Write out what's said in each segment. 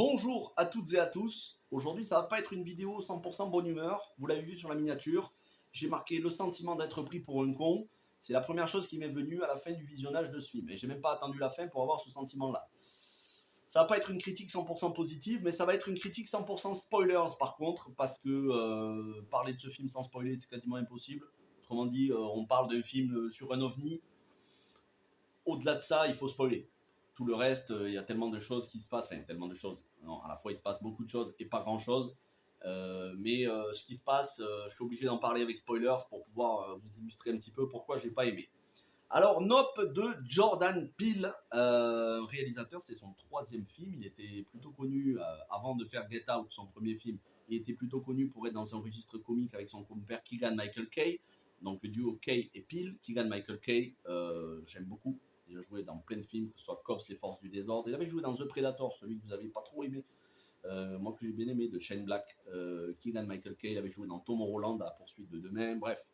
Bonjour à toutes et à tous. Aujourd'hui, ça va pas être une vidéo 100% bonne humeur. Vous l'avez vu sur la miniature. J'ai marqué le sentiment d'être pris pour un con. C'est la première chose qui m'est venue à la fin du visionnage de ce film. Et j'ai même pas attendu la fin pour avoir ce sentiment-là. Ça va pas être une critique 100% positive, mais ça va être une critique 100% spoilers par contre, parce que parler de ce film sans spoiler, c'est quasiment impossible. Autrement dit, on parle d'un film sur un ovni. Au-delà de ça, il faut spoiler. Tout le reste, il y a tellement de choses qui se passent, enfin tellement de choses. Non, à la fois il se passe beaucoup de choses et pas grand-chose. Mais ce qui se passe, je suis obligé d'en parler avec spoilers pour pouvoir vous illustrer un petit peu pourquoi je n'ai pas aimé. Alors, Nope de Jordan Peele, réalisateur, c'est son troisième film. Il était plutôt connu, avant de faire Get Out, son premier film, il était plutôt connu pour être dans un registre comique avec son compère Keegan-Michael Kay, donc le duo Kay et Peele. Keegan-Michael Kay, j'aime beaucoup. Il a joué dans plein de films, que ce soit Cops, Les Forces du Désordre. Il avait joué dans The Predator, celui que vous n'avez pas trop aimé. Moi que j'ai bien aimé, de Shane Black. Keegan-Michael Kay, il avait joué dans Tom Holland à la poursuite de demain. Bref,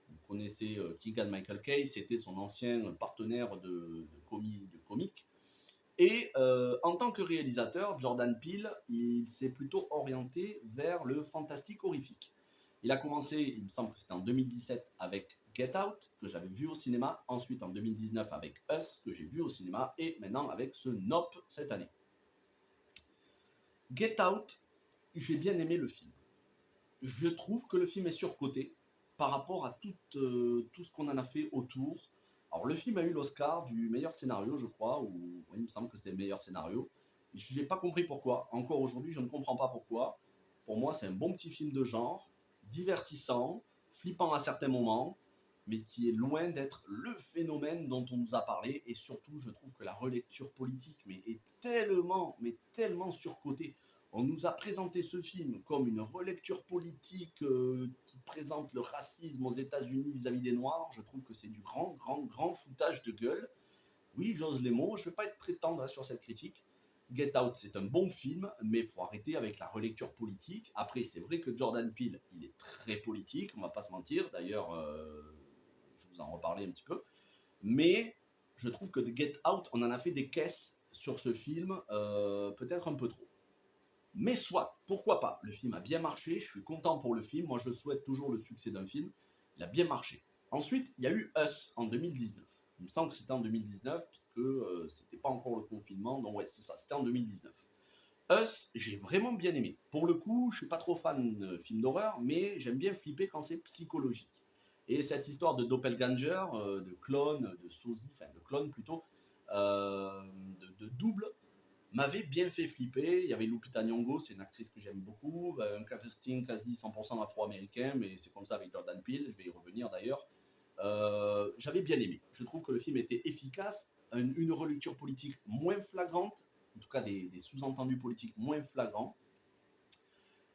vous connaissez Keegan-Michael Kay, c'était son ancien partenaire de comique. Et en tant que réalisateur, Jordan Peele, il s'est plutôt orienté vers le fantastique horrifique. Il a commencé, il me semble que c'était en 2017 avec Get Out, que j'avais vu au cinéma, ensuite en 2019 avec Us, que j'ai vu au cinéma, et maintenant avec ce Nope cette année. Get Out, j'ai bien aimé le film. Je trouve que le film est surcoté par rapport à tout ce qu'on en a fait autour. Alors le film a eu l'Oscar du meilleur scénario, je crois, ou oui, il me semble que c'est le meilleur scénario. Je n'ai pas compris pourquoi. Encore aujourd'hui, je ne comprends pas pourquoi. Pour moi, c'est un bon petit film de genre, divertissant, flippant à certains moments, mais qui est loin d'être le phénomène dont on nous a parlé. Et surtout, je trouve que la relecture politique est tellement surcotée. On nous a présenté ce film comme une relecture politique qui présente le racisme aux États-Unis vis-à-vis des Noirs. Je trouve que c'est du grand foutage de gueule. Oui, j'ose les mots, je ne vais pas être très tendre sur cette critique. Get Out, c'est un bon film, mais il faut arrêter avec la relecture politique. Après, c'est vrai que Jordan Peele, il est très politique, on ne va pas se mentir. D'ailleurs, je vais vous en reparler un petit peu. Mais je trouve que de Get Out, on en a fait des caisses sur ce film, peut-être un peu trop. Mais soit, pourquoi pas, le film a bien marché, je suis content pour le film, moi je souhaite toujours le succès d'un film, il a bien marché. Ensuite, il y a eu Us en 2019. Il me semble que c'était en 2019, puisque c'était pas encore le confinement, donc ouais, c'est ça, c'était en 2019. Us, j'ai vraiment bien aimé. Pour le coup, je suis pas trop fan de films d'horreur, mais j'aime bien flipper quand c'est psychologique. Et cette histoire de doppelganger, de clone, de sosie, enfin de clone plutôt, de double, m'avait bien fait flipper. Il y avait Lupita Nyong'o, c'est une actrice que j'aime beaucoup, un casting quasi 100% afro-américain, mais c'est comme ça avec Jordan Peele, je vais y revenir d'ailleurs. J'avais bien aimé. Je trouve que le film était efficace, une relecture politique moins flagrante, en tout cas des sous-entendus politiques moins flagrants,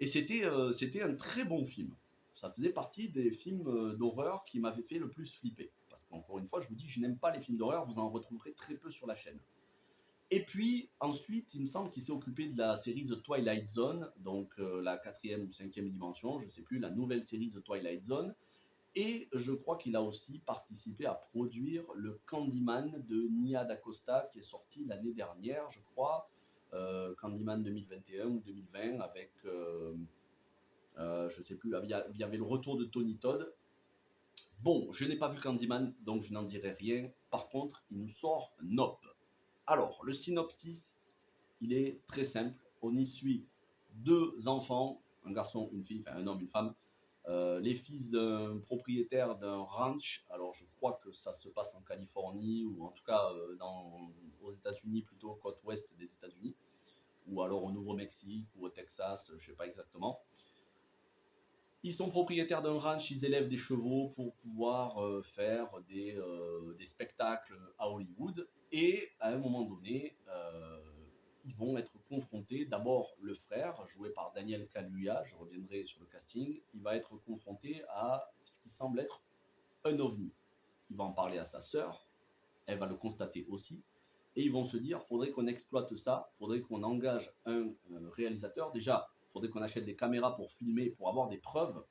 et c'était un très bon film. Ça faisait partie des films d'horreur qui m'avaient fait le plus flipper. Parce qu'encore une fois, je vous dis, je n'aime pas les films d'horreur, vous en retrouverez très peu sur la chaîne. Et puis ensuite, il me semble qu'il s'est occupé de la série The Twilight Zone, donc la quatrième ou cinquième dimension, je ne sais plus, la nouvelle série The Twilight Zone. Et je crois qu'il a aussi participé à produire le Candyman de Nia DaCosta qui est sorti l'année dernière, je crois, Candyman 2021 ou 2020 avec, je ne sais plus, il y avait le retour de Tony Todd. Bon, je n'ai pas vu Candyman, donc je n'en dirai rien. Par contre, il nous sort Nope. Alors, le synopsis, il est très simple. On y suit deux enfants, un garçon, une fille, enfin un homme, une femme, les fils d'un propriétaire d'un ranch. Alors, je crois que ça se passe en Californie, ou en tout cas aux États-Unis, plutôt côte ouest des États-Unis, ou alors au Nouveau-Mexique, ou au Texas, je ne sais pas exactement. Ils sont propriétaires d'un ranch, ils élèvent des chevaux pour pouvoir faire des spectacles à Hollywood. Et à un moment donné, ils vont être confrontés, d'abord le frère, joué par Daniel Kaluuya, je reviendrai sur le casting, il va être confronté à ce qui semble être un ovni. Il va en parler à sa sœur, elle va le constater aussi, et ils vont se dire, faudrait qu'on exploite ça, faudrait qu'on engage un réalisateur. Déjà, faudrait qu'on achète des caméras pour filmer, pour avoir des preuves,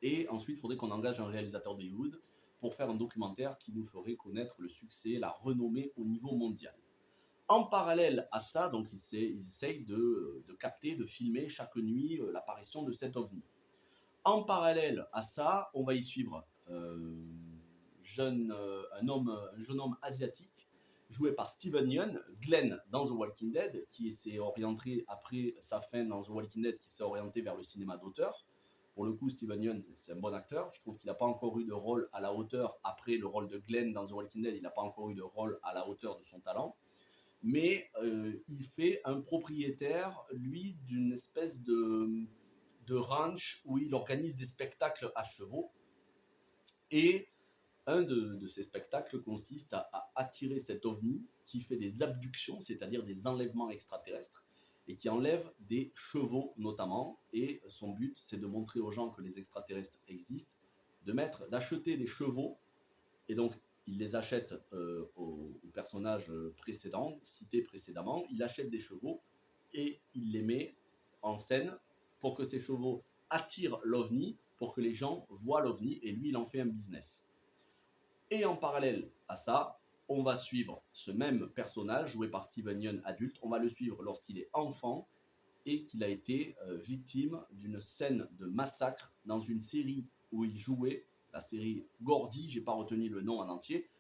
et ensuite, il faudrait qu'on engage un réalisateur d'Hollywood pour faire un documentaire qui nous ferait connaître le succès, la renommée au niveau mondial. En parallèle à ça, donc ils essayent de capter, de filmer chaque nuit l'apparition de cet ovni. En parallèle à ça, on va y suivre un jeune homme asiatique joué par Steven Yeun, Glenn dans The Walking Dead, qui s'est orienté après sa fin dans The Walking Dead, qui s'est orienté vers le cinéma d'auteur. Pour le coup, Steven Yeun, c'est un bon acteur. Je trouve qu'il n'a pas encore eu de rôle à la hauteur. Après le rôle de Glenn dans The Walking Dead, il n'a pas encore eu de rôle à la hauteur de son talent. Mais il fait un propriétaire, lui, d'une espèce de ranch où il organise des spectacles à chevaux. Et un de ces spectacles consiste à attirer cet ovni qui fait des abductions, c'est-à-dire des enlèvements extraterrestres, et qui enlève des chevaux notamment. Et son but, c'est de montrer aux gens que les extraterrestres existent, d'acheter des chevaux, et donc il les achète aux personnages précédents, cités précédemment. Il achète des chevaux et il les met en scène pour que ces chevaux attirent l'ovni, pour que les gens voient l'ovni, et lui, il en fait un business. Et en parallèle à ça, on va suivre ce même personnage, joué par Steven Yeun adulte, on va le suivre lorsqu'il est enfant et qu'il a été victime d'une scène de massacre dans une série où il jouait, la série Gordy, j'ai pas retenu le nom en entier,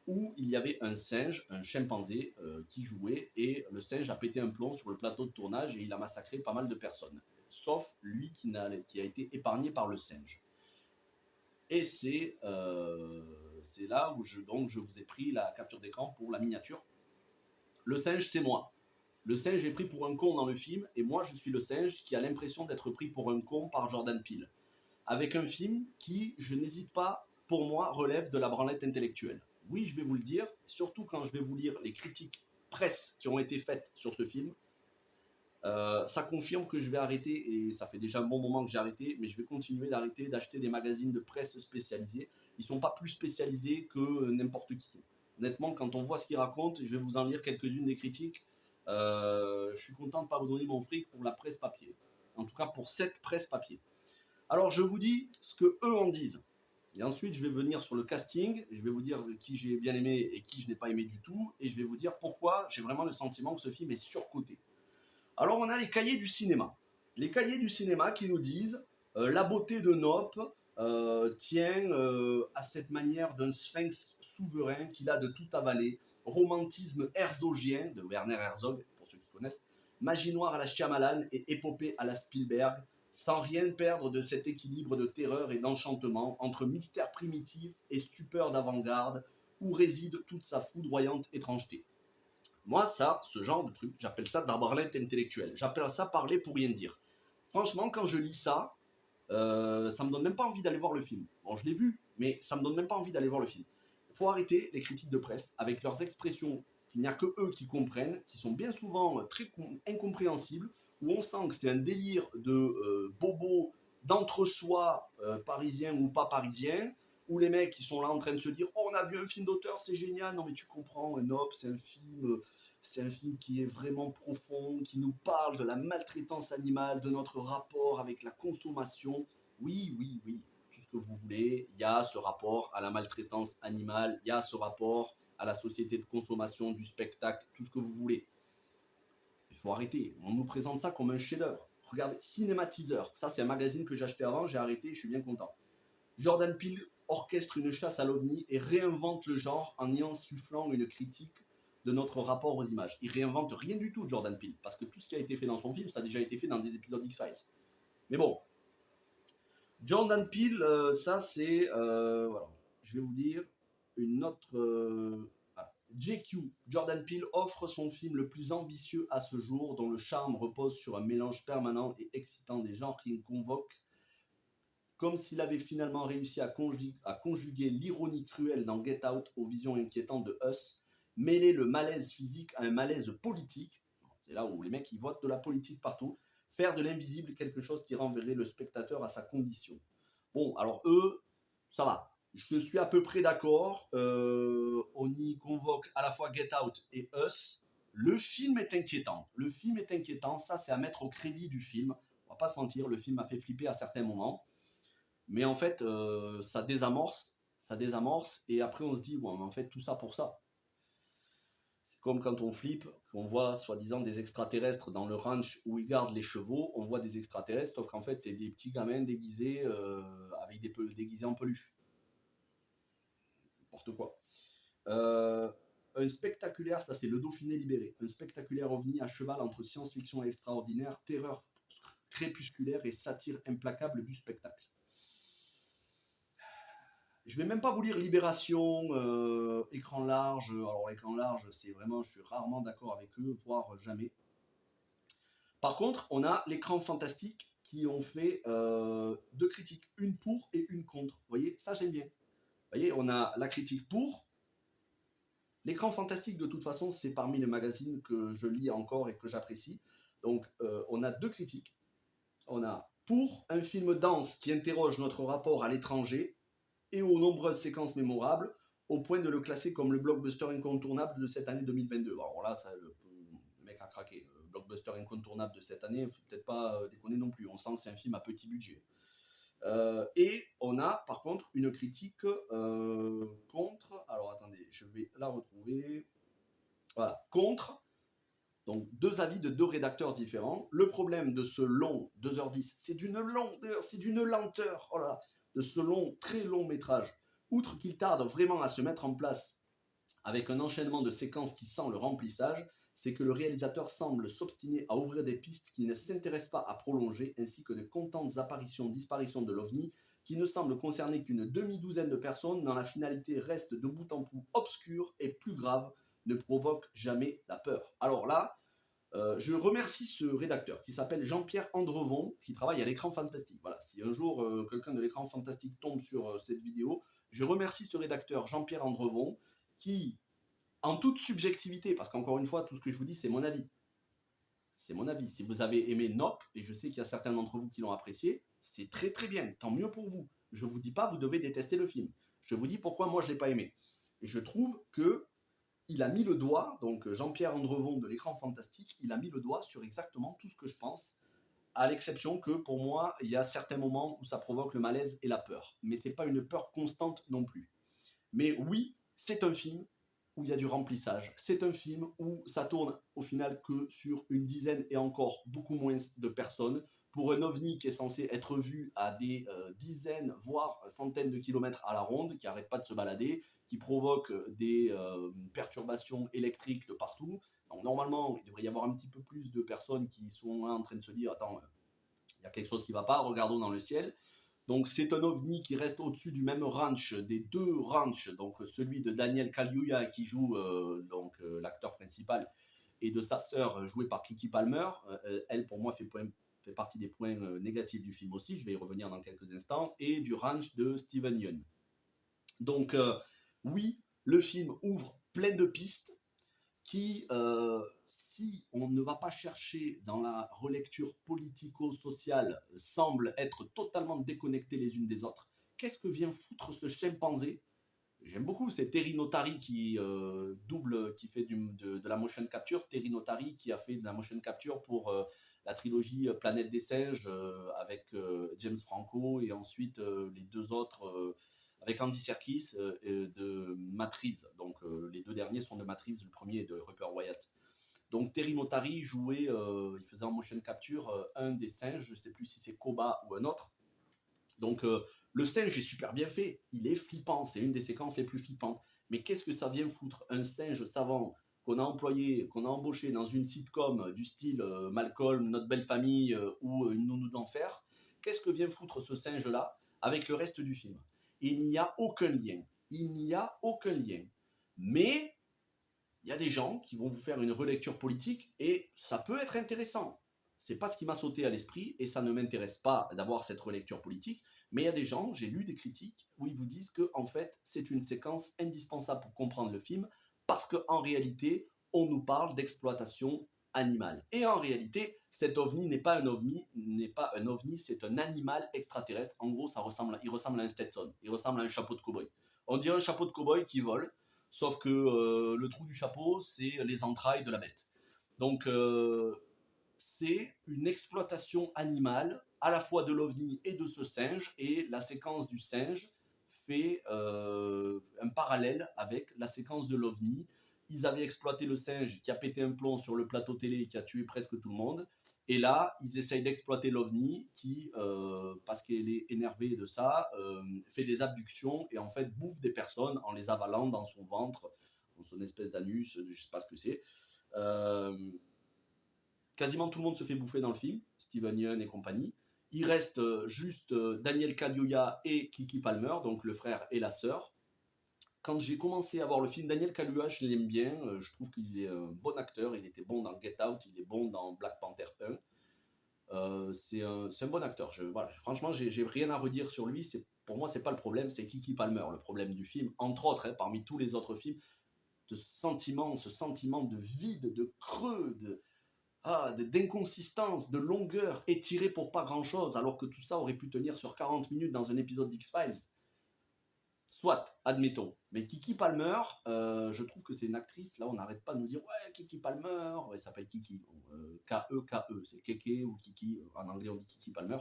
où il y avait un singe, un chimpanzé qui jouait, et le singe a pété un plomb sur le plateau de tournage et il a massacré pas mal de personnes, sauf lui qui a été épargné par le singe. Et c'est là où je vous ai pris la capture d'écran pour la miniature. Le singe, c'est moi. Le singe est pris pour un con dans le film, et moi je suis le singe qui a l'impression d'être pris pour un con par Jordan Peele. Avec un film qui, je n'hésite pas, pour moi, relève de la branlette intellectuelle. Oui, je vais vous le dire, surtout quand je vais vous lire les critiques presse qui ont été faites sur ce film. Ça confirme que je vais arrêter, et ça fait déjà un bon moment que j'ai arrêté, mais je vais continuer d'acheter des magazines de presse spécialisés. Ils ne sont pas plus spécialisés que n'importe qui. Honnêtement, quand on voit ce qu'ils racontent, je vais vous en lire quelques-unes des critiques. Je suis content de ne pas vous donner mon fric pour la presse papier. En tout cas, pour cette presse papier. Alors, je vous dis ce que eux en disent. Et ensuite, je vais venir sur le casting. Je vais vous dire qui j'ai bien aimé et qui je n'ai pas aimé du tout. Et je vais vous dire pourquoi j'ai vraiment le sentiment que ce film est surcoté. Alors, on a les cahiers du cinéma. Les cahiers du cinéma qui nous disent la beauté de Nope tient à cette manière d'un sphinx souverain qu'il a de tout avaler, romantisme herzogien de Werner Herzog, pour ceux qui connaissent, magie noire à la Shyamalan et épopée à la Spielberg, sans rien perdre de cet équilibre de terreur et d'enchantement entre mystère primitif et stupeur d'avant-garde où réside toute sa foudroyante étrangeté. Moi, ça, ce genre de truc, j'appelle ça de la branlette intellectuelle. J'appelle ça parler pour rien dire. Franchement, quand je lis ça, ça me donne même pas envie d'aller voir le film. Bon, je l'ai vu, mais ça me donne même pas envie d'aller voir le film. Il faut arrêter les critiques de presse avec leurs expressions qu'il n'y a que eux qui comprennent, qui sont bien souvent très incompréhensibles, où on sent que c'est un délire de bobo d'entre-soi parisien ou pas parisien, où les mecs qui sont là en train de se dire oh, on a vu un film d'auteur, c'est génial. Non mais tu comprends, Nope, c'est un film qui est vraiment profond, qui nous parle de la maltraitance animale, de notre rapport avec la consommation. Oui, oui, oui, tout ce que vous voulez, il y a ce rapport à la maltraitance animale, il y a ce rapport à la société de consommation, du spectacle, tout ce que vous voulez. Il faut arrêter, on nous présente ça comme un chef-d'œuvre. Regardez, Cinématiseur, ça c'est un magazine que j'ai acheté avant, j'ai arrêté, je suis bien content. Jordan Peele orchestre une chasse à l'ovni et réinvente le genre en y insufflant une critique de notre rapport aux images. Il réinvente rien du tout, Jordan Peele, parce que tout ce qui a été fait dans son film, ça a déjà été fait dans des épisodes X-Files. Mais bon, Jordan Peele, ça c'est, voilà, je vais vous dire une autre. JQ, Jordan Peele offre son film le plus ambitieux à ce jour, dont le charme repose sur un mélange permanent et excitant des genres qui convoquent comme s'il avait finalement réussi à conjuguer l'ironie cruelle dans Get Out aux visions inquiétantes de Us, mêler le malaise physique à un malaise politique, c'est là où les mecs ils votent de la politique partout, faire de l'invisible quelque chose qui renverrait le spectateur à sa condition. Bon, alors eux, ça va. Je suis à peu près d'accord. On y convoque à la fois Get Out et Us. Le film est inquiétant. Le film est inquiétant. Ça, c'est à mettre au crédit du film. On va pas se mentir, le film m'a fait flipper à certains moments. Mais en fait, ça désamorce, et après on se dit, ouais, mais en fait, tout ça pour ça. comme quand on flippe, qu'on voit soi-disant des extraterrestres dans le ranch où ils gardent les chevaux, on voit des extraterrestres, sauf qu'en fait c'est des petits gamins déguisés, avec déguisés en peluche. N'importe quoi. Un spectaculaire, ça c'est Le Dauphiné libéré, un spectaculaire ovni à cheval entre science-fiction extraordinaire, terreur crépusculaire et satire implacable du spectacle. Je vais même pas vous lire Libération, écran large. Alors écran large, c'est vraiment, je suis rarement d'accord avec eux, voire jamais. Par contre, on a l'écran fantastique qui ont fait deux critiques, une pour et une contre. Vous voyez, ça j'aime bien. Vous voyez, on a la critique pour. L'écran fantastique, de toute façon, c'est parmi les magazines que je lis encore et que j'apprécie. Donc, on a deux critiques. On a pour un film dense qui interroge notre rapport à l'étranger et aux nombreuses séquences mémorables, au point de le classer comme le blockbuster incontournable de cette année 2022. Alors là, ça, le mec a craqué. Le blockbuster incontournable de cette année, il ne faut peut-être pas déconner non plus. On sent que c'est un film à petit budget. Et on a par contre une critique contre. Alors attendez, je vais la retrouver. Voilà, contre. Donc deux avis de deux rédacteurs différents. Le problème de ce long 2h10, c'est d'une longueur, c'est d'une lenteur. Oh là là, de ce long, très long métrage. Outre qu'il tarde vraiment à se mettre en place avec un enchaînement de séquences qui sent le remplissage, c'est que le réalisateur semble s'obstiner à ouvrir des pistes qu'il ne s'intéresse pas à prolonger, ainsi que de constantes apparitions-disparitions de l'OVNI, qui ne semblent concerner qu'une demi-douzaine de personnes, dont la finalité reste de bout en bout obscure et, plus grave, ne provoque jamais la peur. Alors là, je remercie ce rédacteur qui s'appelle Jean-Pierre Andrevon, qui travaille à l'écran fantastique. Voilà, si un jour quelqu'un de l'écran fantastique tombe sur cette vidéo, je remercie ce rédacteur Jean-Pierre Andrevon qui, en toute subjectivité, parce qu'encore une fois, tout ce que je vous dis, c'est mon avis. C'est mon avis. Si vous avez aimé Nope, et je sais qu'il y a certains d'entre vous qui l'ont apprécié, c'est très très bien, tant mieux pour vous. Je ne vous dis pas vous devez détester le film. Je vous dis pourquoi moi je ne l'ai pas aimé. Et je trouve que il a mis le doigt, donc Jean-Pierre Andrevon de l'écran fantastique, il a mis le doigt sur exactement tout ce que je pense, à l'exception que pour moi, il y a certains moments où ça provoque le malaise et la peur. Mais ce n'est pas une peur constante non plus. Mais oui, c'est un film où il y a du remplissage. C'est un film où ça tourne au final que sur une dizaine et encore beaucoup moins de personnes. Pour un ovni qui est censé être vu à des dizaines, voire centaines de kilomètres à la ronde, qui n'arrête pas de se balader, qui provoque des perturbations électriques de partout. Donc normalement, il devrait y avoir un petit peu plus de personnes qui sont là en train de se dire « Attends, il y a quelque chose qui ne va pas, regardons dans le ciel ». Donc c'est un ovni qui reste au-dessus du même ranch, des deux ranchs, donc celui de Daniel Kaluuya qui joue l'acteur principal, et de sa sœur jouée par Kiki Palmer. Elle, pour moi, fait partie des points négatifs du film aussi, je vais y revenir dans quelques instants, et du ranch de Steven Yeun. Donc oui, le film ouvre plein de pistes qui, si on ne va pas chercher dans la relecture politico-sociale, semblent être totalement déconnectées les unes des autres. Qu'est-ce que vient foutre ce chimpanzé? J'aime beaucoup, c'est Terry Notary qui qui fait de la motion capture. Terry Notary qui a fait de la motion capture pour la trilogie Planète des singes avec James Franco, et ensuite les deux autres avec Andy Serkis de Matt Reeves. Donc les deux derniers sont de Matt Reeves, le premier est de Rupert Wyatt. Donc Terry Notary jouait, il faisait en motion capture un des singes, je ne sais plus si c'est Koba ou un autre. Donc le singe est super bien fait, il est flippant, c'est une des séquences les plus flippantes. Mais qu'est-ce que ça vient foutre? Un singe savant qu'on a employé, qu'on a embauché dans une sitcom du style Malcolm, Notre belle famille ou Une nounou d'enfer, qu'est-ce que vient foutre ce singe-là avec le reste du film? Il n'y a aucun lien. Il n'y a aucun lien. Mais il y a des gens qui vont vous faire une relecture politique et ça peut être intéressant. C'est pas ce qui m'a sauté à l'esprit et ça ne m'intéresse pas d'avoir cette relecture politique. Mais il y a des gens, j'ai lu des critiques où ils vous disent que en fait c'est une séquence indispensable pour comprendre le film parce qu'en réalité on nous parle d'exploitation animale. Et en réalité, cet ovni n'est pas un ovni, c'est un animal extraterrestre. En gros, il ressemble à un Stetson, il ressemble à un chapeau de cow-boy. On dirait un chapeau de cow-boy qui vole, sauf que le trou du chapeau, c'est les entrailles de la bête. Donc c'est une exploitation animale à la fois de l'ovni et de ce singe, et la séquence du singe fait un parallèle avec la séquence de l'ovni ils avaient exploité le singe qui a pété un plomb sur le plateau télé et qui a tué presque tout le monde. Et là, ils essayent d'exploiter l'OVNI qui, parce qu'elle est énervée de ça, fait des abductions et en fait bouffe des personnes en les avalant dans son ventre, dans son espèce d'anus, je ne sais pas ce que c'est. Euh, Quasiment tout le monde se fait bouffer dans le film, Steven Yeun et compagnie. Il reste juste Daniel Kaluuya et Kiki Palmer, donc le frère et la sœur. Quand j'ai commencé à voir le film, Daniel Kaluuya, je l'aime bien. Je trouve qu'il est un bon acteur. Il était bon dans Get Out, il est bon dans Black Panther 1. C'est un bon acteur. Voilà, franchement, j'ai rien à redire sur lui. Pour moi, c'est pas le problème, c'est Kiki Palmer, le problème du film. Entre autres, hein, parmi tous les autres films, ce sentiment de vide, de creux, d'inconsistance, de longueur, étiré pour pas grand-chose, alors que tout ça aurait pu tenir sur 40 minutes dans un épisode d'X-Files. Soit, admettons. Mais Kiki Palmer, je trouve que c'est une actrice, là on n'arrête pas de nous dire « Ouais, Kiki Palmer », elle s'appelle Kiki, K-E-K-E, c'est Keke ou Kiki, en anglais on dit Kiki Palmer.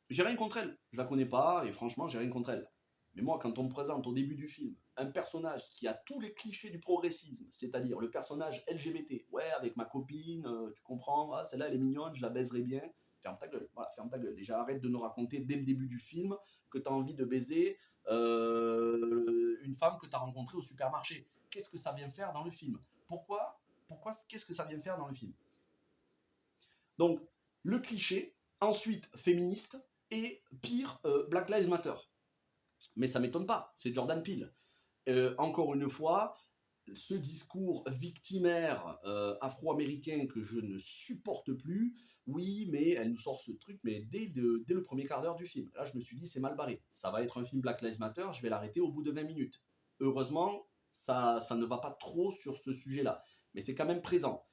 J'ai rien contre elle, je la connais pas, et franchement j'ai rien contre elle. Mais moi, quand on me présente au début du film un personnage qui a tous les clichés du progressisme, c'est-à-dire le personnage LGBT, ouais, avec ma copine, tu comprends, ah, celle-là elle est mignonne, je la baiserai bien, ferme ta gueule, voilà, ferme ta gueule. Déjà, arrête de nous raconter dès le début du film que tu as envie de baiser une femme que tu as rencontrée au supermarché. Qu'est-ce que ça vient faire dans le film? Pourquoi Qu'est-ce que ça vient faire dans le film? Donc, le cliché, ensuite féministe, et pire, Black Lives Matter. Mais ça m'étonne pas, c'est Jordan Peele. Encore une fois, ce discours victimaire afro-américain que je ne supporte plus, oui, mais elle nous sort ce truc, mais dès le premier quart d'heure du film. Là, je me suis dit, c'est mal barré. Ça va être un film Black Lives Matter, je vais l'arrêter au bout de 20 minutes. Heureusement, ça ne va pas trop sur ce sujet-là, mais c'est quand même présent.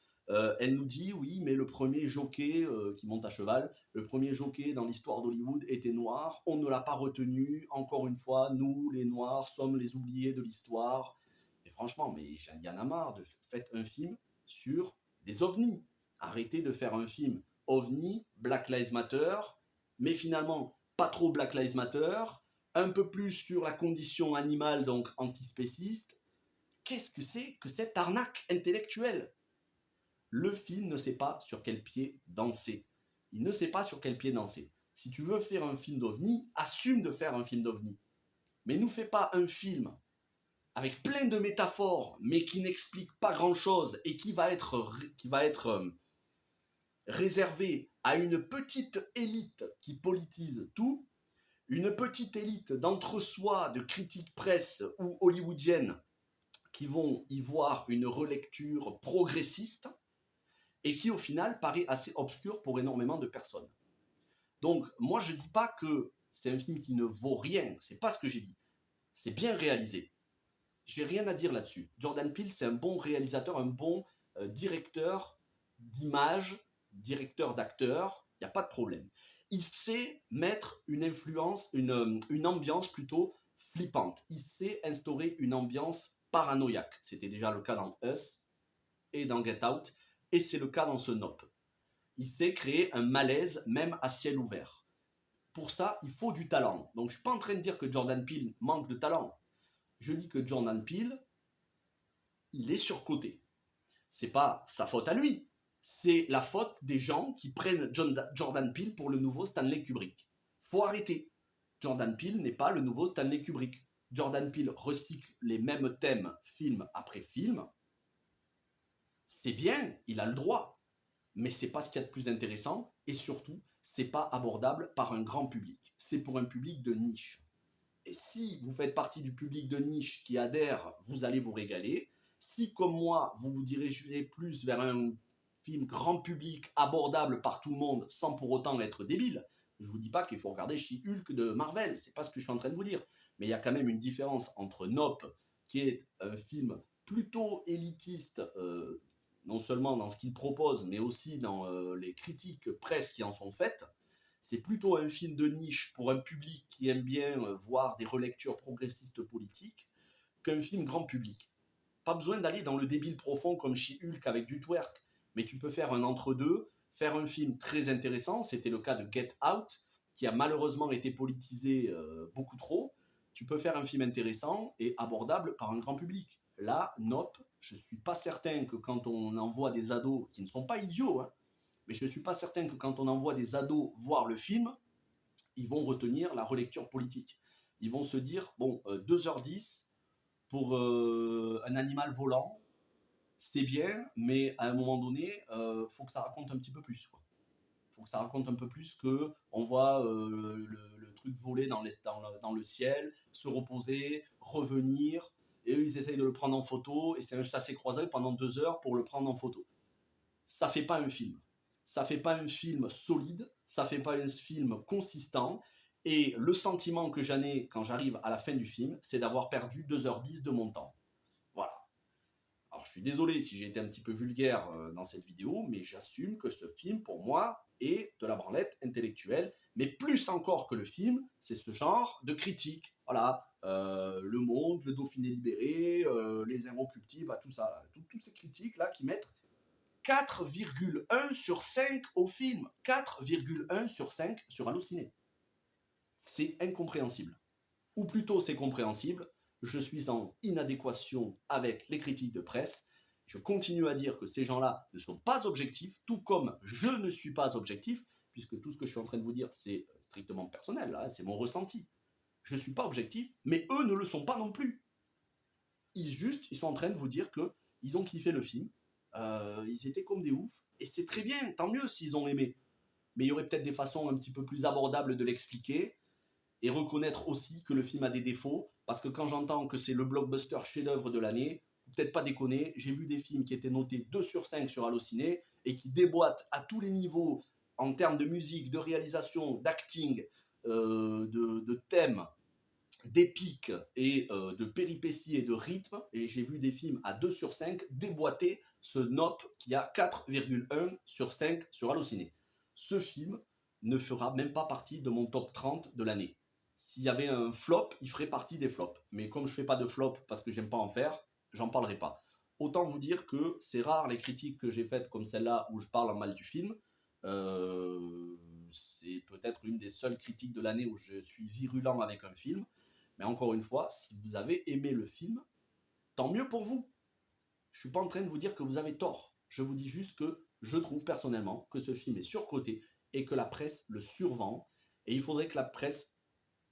Elle nous dit, oui, mais le premier jockey qui monte à cheval, le premier jockey dans l'histoire d'Hollywood était noir, on ne l'a pas retenu, encore une fois, nous, les noirs, sommes les oubliés de l'histoire. Et franchement, mais il y en a marre, faites un film sur des ovnis. Arrêtez de faire un film ovni, Black Lives Matter, mais finalement, pas trop Black Lives Matter, un peu plus sur la condition animale, donc antispéciste. Qu'est-ce que c'est que cette arnaque intellectuelle? Le film ne sait pas sur quel pied danser. Il ne sait pas sur quel pied danser. Si tu veux faire un film d'ovni, assume de faire un film d'ovni. Mais nous fais pas un film avec plein de métaphores, mais qui n'explique pas grand-chose et qui va être réservé à une petite élite qui politise tout, une petite élite d'entre-soi, de critiques presse ou hollywoodiennes qui vont y voir une relecture progressiste, et qui au final paraît assez obscur pour énormément de personnes. Donc moi je ne dis pas que c'est un film qui ne vaut rien, c'est pas ce que j'ai dit. C'est bien réalisé. J'ai rien à dire là-dessus. Jordan Peele, c'est un bon réalisateur, un bon directeur d'image, directeur d'acteur, il n'y a pas de problème. Il sait mettre une influence, une ambiance plutôt flippante. Il sait instaurer une ambiance paranoïaque. C'était déjà le cas dans Us et dans Get Out. Et c'est le cas dans ce Nope. Il sait créer un malaise même à ciel ouvert. Pour ça, il faut du talent. Donc je ne suis pas en train de dire que Jordan Peele manque de talent. Je dis que Jordan Peele, il est surcoté. C'est pas sa faute à lui. C'est la faute des gens qui prennent Jordan Peele pour le nouveau Stanley Kubrick. Faut arrêter. Jordan Peele n'est pas le nouveau Stanley Kubrick. Jordan Peele recycle les mêmes thèmes film après film. C'est bien, il a le droit, mais c'est pas ce qu'il y a de plus intéressant, et surtout, c'est pas abordable par un grand public. C'est pour un public de niche. Et si vous faites partie du public de niche qui adhère, vous allez vous régaler. Si, comme moi, vous vous dirigez plus vers un film grand public, abordable par tout le monde, sans pour autant être débile, je vous dis pas qu'il faut regarder She-Hulk de Marvel, c'est pas ce que je suis en train de vous dire. Mais il y a quand même une différence entre Nope, qui est un film plutôt élitiste, non seulement dans ce qu'il propose, mais aussi dans les critiques presse qui en sont faites. C'est plutôt un film de niche pour un public qui aime bien voir des relectures progressistes politiques qu'un film grand public. Pas besoin d'aller dans le débile profond comme She-Hulk avec du twerk, mais tu peux faire un entre-deux, faire un film très intéressant. C'était le cas de Get Out, qui a malheureusement été politisé beaucoup trop. Tu peux faire un film intéressant et abordable par un grand public. Là, Nope, je ne suis pas certain que quand on envoie des ados, qui ne sont pas idiots, hein, mais je ne suis pas certain que quand on envoie des ados voir le film, ils vont retenir la relecture politique. Ils vont se dire, bon, 2h10 pour un animal volant, c'est bien, mais à un moment donné, faut que ça raconte un petit peu plus, quoi. Faut que ça raconte un peu plus que on voit le truc voler dans le ciel, se reposer, revenir, et eux ils essayent de le prendre en photo, et c'est un chassé-croisé pendant 2 heures pour le prendre en photo. Ça fait pas un film. Ça fait pas un film solide, ça fait pas un film consistant, et le sentiment que j'en ai quand j'arrive à la fin du film, c'est d'avoir perdu 2h10 de mon temps. Voilà. Alors je suis désolé si j'ai été un petit peu vulgaire dans cette vidéo, mais j'assume que ce film, pour moi, est de la branlette intellectuelle, mais plus encore que le film, c'est ce genre de critique. Voilà, Le Monde, Le Dauphiné libéré, Les Inrecuptibles, tout ça, toutes ces critiques-là qui mettent 4,1 sur 5 au film, 4,1 sur 5 sur Allociné. C'est incompréhensible. Ou plutôt c'est compréhensible, je suis en inadéquation avec les critiques de presse. Je continue à dire que ces gens-là ne sont pas objectifs, tout comme je ne suis pas objectif, puisque tout ce que je suis en train de vous dire, c'est strictement personnel, là, c'est mon ressenti. Je ne suis pas objectif, mais eux ne le sont pas non plus. Ils sont en train de vous dire qu'ils ont kiffé le film, ils étaient comme des oufs, et c'est très bien, tant mieux s'ils ont aimé. Mais il y aurait peut-être des façons un petit peu plus abordables de l'expliquer, et reconnaître aussi que le film a des défauts, parce que quand j'entends que c'est le blockbuster chef-d'œuvre de l'année, peut-être pas déconner, j'ai vu des films qui étaient notés 2 sur 5 sur Allociné et qui déboîtent à tous les niveaux en termes de musique, de réalisation, d'acting, de thèmes, d'épique et de péripéties et de rythme, et j'ai vu des films à 2 sur 5 déboîter ce Nope qui a 4,1 sur 5 sur Allociné. Ce film ne fera même pas partie de mon top 30 de l'année. S'il y avait un flop, il ferait partie des flops. Mais comme je ne fais pas de flop parce que j'aime pas en faire, j'en parlerai pas. Autant vous dire que c'est rare les critiques que j'ai faites comme celle-là où je parle en mal du film. C'est peut-être une des seules critiques de l'année où je suis virulent avec un film. Mais encore une fois, si vous avez aimé le film, tant mieux pour vous. Je ne suis pas en train de vous dire que vous avez tort. Je vous dis juste que je trouve personnellement que ce film est surcoté et que la presse le survend. Et il faudrait que la presse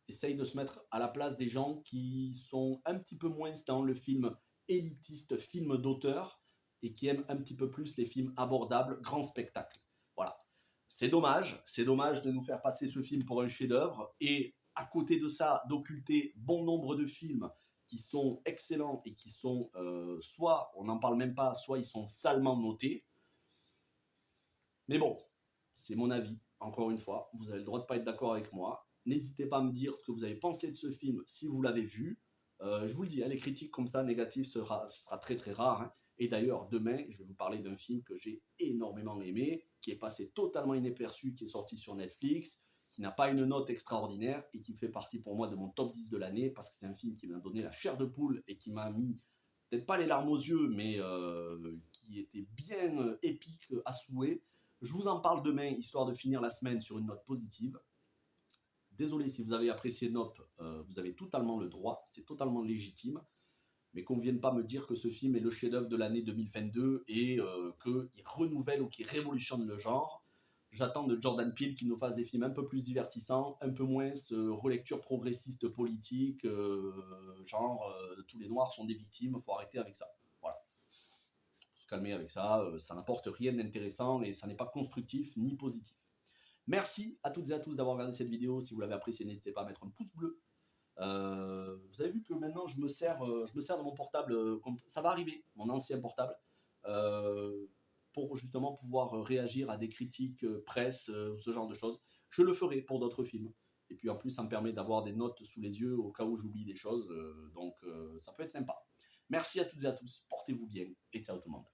essaye de se mettre à la place des gens qui sont un petit peu moins dans le film élitiste, film d'auteur, et qui aiment un petit peu plus les films abordables, grand spectacle. Voilà. C'est dommage de nous faire passer ce film pour un chef-d'œuvre, et à côté de ça, d'occulter bon nombre de films qui sont excellents et qui sont soit on n'en parle même pas, soit ils sont salement notés. Mais bon, c'est mon avis, encore une fois, vous avez le droit de ne pas être d'accord avec moi. N'hésitez pas à me dire ce que vous avez pensé de ce film si vous l'avez vu. Je vous le dis, les critiques comme ça négatives, ce sera très très rare, hein. Et d'ailleurs, demain, je vais vous parler d'un film que j'ai énormément aimé, qui est passé totalement inaperçu, qui est sorti sur Netflix, qui n'a pas une note extraordinaire et qui fait partie pour moi de mon top 10 de l'année, parce que c'est un film qui m'a donné la chair de poule et qui m'a mis, peut-être pas les larmes aux yeux, mais qui était bien épique à souhait. Je vous en parle demain, histoire de finir la semaine sur une note positive. Désolé si vous avez apprécié Nope, vous avez totalement le droit, c'est totalement légitime. Mais qu'on ne vienne pas me dire que ce film est le chef-d'œuvre de l'année 2022 et qu'il renouvelle ou qu'il révolutionne le genre. J'attends de Jordan Peele qu'il nous fasse des films un peu plus divertissants, un peu moins relecture progressiste politique, genre tous les noirs sont des victimes, il faut arrêter avec ça. Voilà. Faut se calmer avec ça, ça n'apporte rien d'intéressant et ça n'est pas constructif ni positif. Merci à toutes et à tous d'avoir regardé cette vidéo. Si vous l'avez appréciée, n'hésitez pas à mettre un pouce bleu. Vous avez vu que maintenant je me sers de mon portable, comme ça va arriver, mon ancien portable, pour justement pouvoir réagir à des critiques presse, ce genre de choses. Je le ferai pour d'autres films. Et puis en plus, ça me permet d'avoir des notes sous les yeux au cas où j'oublie des choses. Donc ça peut être sympa. Merci à toutes et à tous, portez-vous bien et ciao tout le monde.